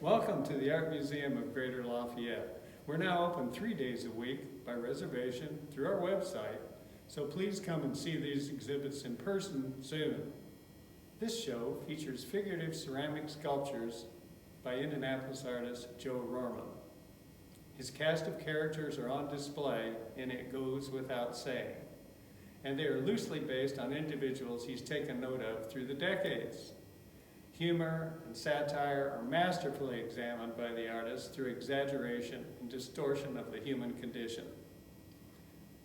Welcome to the Art Museum of Greater Lafayette. We're now open 3 days a week by reservation through our website, so please come and see these exhibits in person soon. This show features figurative ceramic sculptures by Indianapolis artist Joe Rohrman. His cast of characters are on display in It Goes Without Saying, and they are loosely based on individuals he's taken note of through the decades. Humor and satire are masterfully examined by the artist through exaggeration and distortion of the human condition.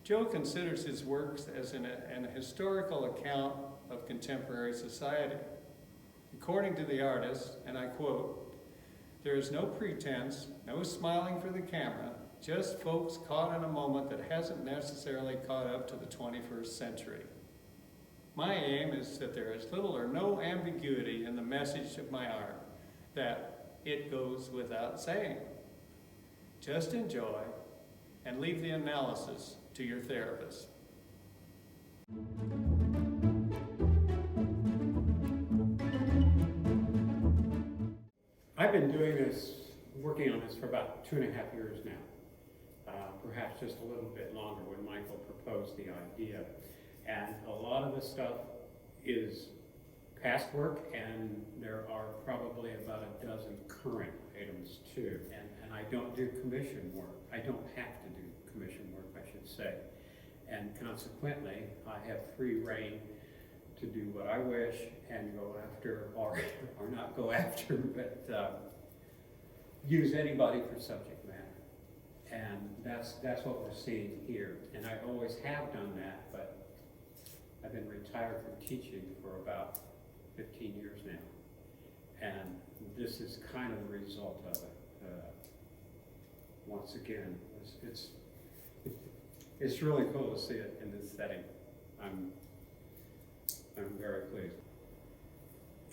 Joe considers his works as an historical account of contemporary society. According to the artist, and I quote, "There is no pretense, no smiling for the camera, just folks caught in a moment that hasn't necessarily caught up to the 21st century. My aim is that there is little or no ambiguity in the message of my art, that it goes without saying. Just enjoy and leave the analysis to your therapist." I've been doing this, working on this for about 2.5 years now, perhaps just a little bit longer when Michael proposed the idea. And a lot of the stuff is past work, and there are probably about a dozen current items too. And I don't do commission work. I don't have to do commission work, I should say. And consequently, I have free reign to do what I wish and go after, or not go after, but use anybody for subject matter. And that's what we're seeing here. And I always have done that, but I've been retired from teaching for about 15 years now. And this is kind of the result of it. Once again, it's really cool to see it in this setting. I'm very pleased.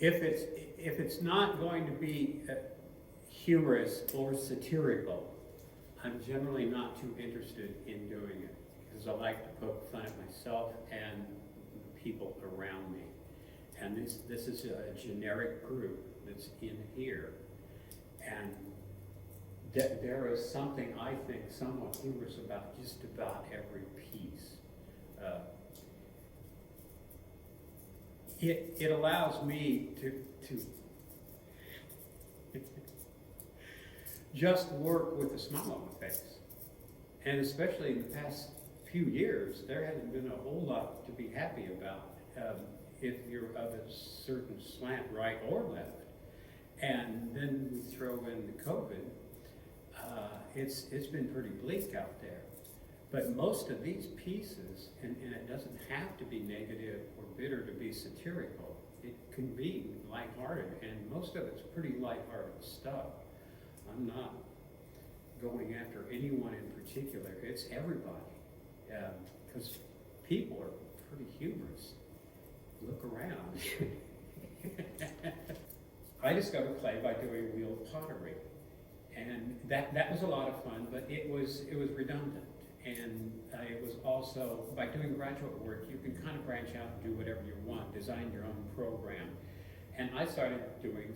If it's not going to be humorous or satirical, I'm generally not too interested in doing it, because I like to poke fun at myself and people around me. And this is a generic group that's in here. And there is something, I think, somewhat humorous about just about every piece. It allows me to just work with a smile on my face. And especially in the past few years, there hasn't been a whole lot to be happy about if you're of a certain slant, right or left. And then we throw in the COVID. It's been pretty bleak out there. But most of these pieces, and it doesn't have to be negative or bitter to be satirical, it can be lighthearted, and most of it's pretty lighthearted stuff. I'm not going after anyone in particular, it's everybody. Because people are pretty humorous. Look around. I discovered clay by doing wheeled pottery, and that was a lot of fun, but it was redundant. And it was also, by doing graduate work, you can kind of branch out and do whatever you want, design your own program. And I started doing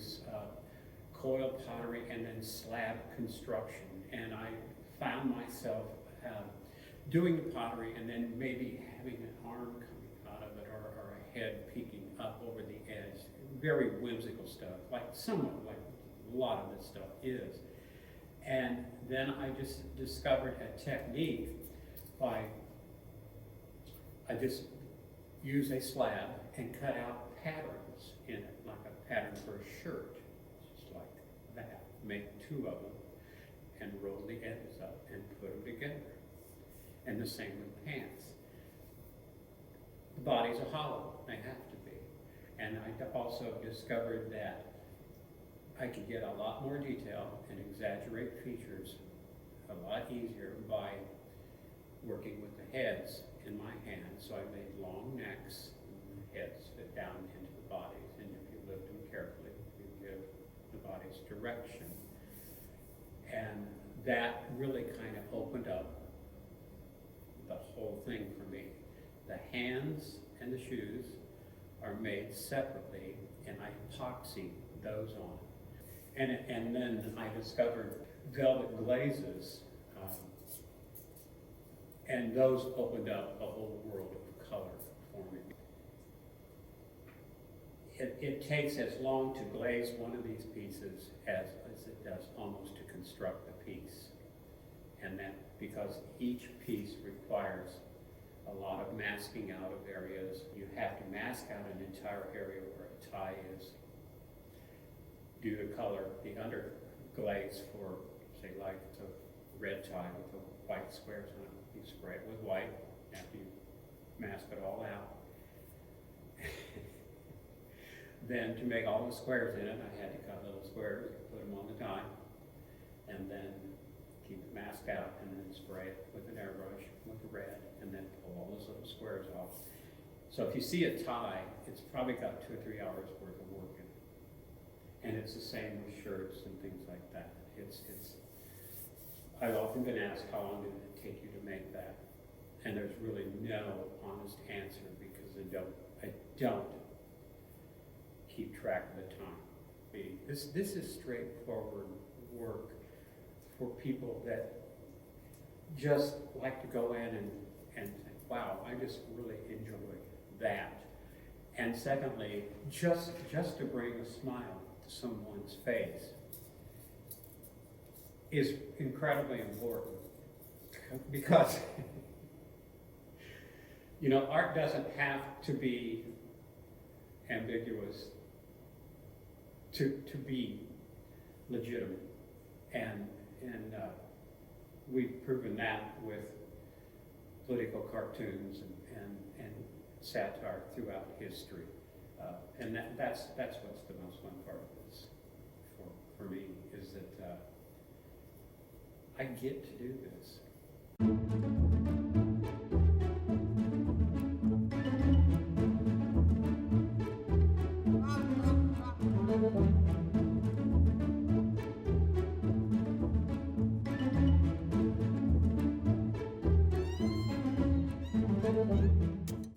coil pottery and then slab construction, and I found myself doing the pottery and then maybe having an arm coming out of it or a head peeking up over the edge. Very whimsical stuff, somewhat like a lot of this stuff is. And then I just discovered a technique I just use a slab and cut out patterns in it, like a pattern for a shirt, just like that. Make 2 of them and roll the edges up and put them together. And the same with pants. The bodies are hollow, they have to be. And I also discovered that I could get a lot more detail and exaggerate features a lot easier by working with the heads in my hands. So I made long necks, and the heads fit down into the bodies, and if you lift them carefully, you give the bodies direction. And that really kind of opened up the whole thing for me. The hands and the shoes are made separately, and I epoxy those on. And then I discovered velvet glazes, and those opened up a whole world of color for me. It takes as long to glaze one of these pieces as it does almost to construct a piece. And that because each piece requires a lot of masking out of areas. You have to mask out an entire area where a tie is. Do the color, the underglaze for, say, like a red tie with the white squares on it. You spray it with white after you mask it all out. Then to make all the squares in it, I had to cut little squares, put them on the die, and then keep it masked out, and then spray it with an airbrush with the red, and then pull all those little squares off. So if you see a tie, it's probably got 2 or 3 hours worth of work in it. And it's the same with shirts and things like that. I've often been asked, how long did it take you to make that? And there's really no honest answer because I don't keep track of the time. This is straightforward work for people that just like to go in and think, wow, I just really enjoy that. And secondly, just to bring a smile to someone's face is incredibly important because you know, art doesn't have to be ambiguous to be legitimate, and we've proven that with political cartoons and satire throughout history, and that's what's the most fun part of this for me, is that I get to do this.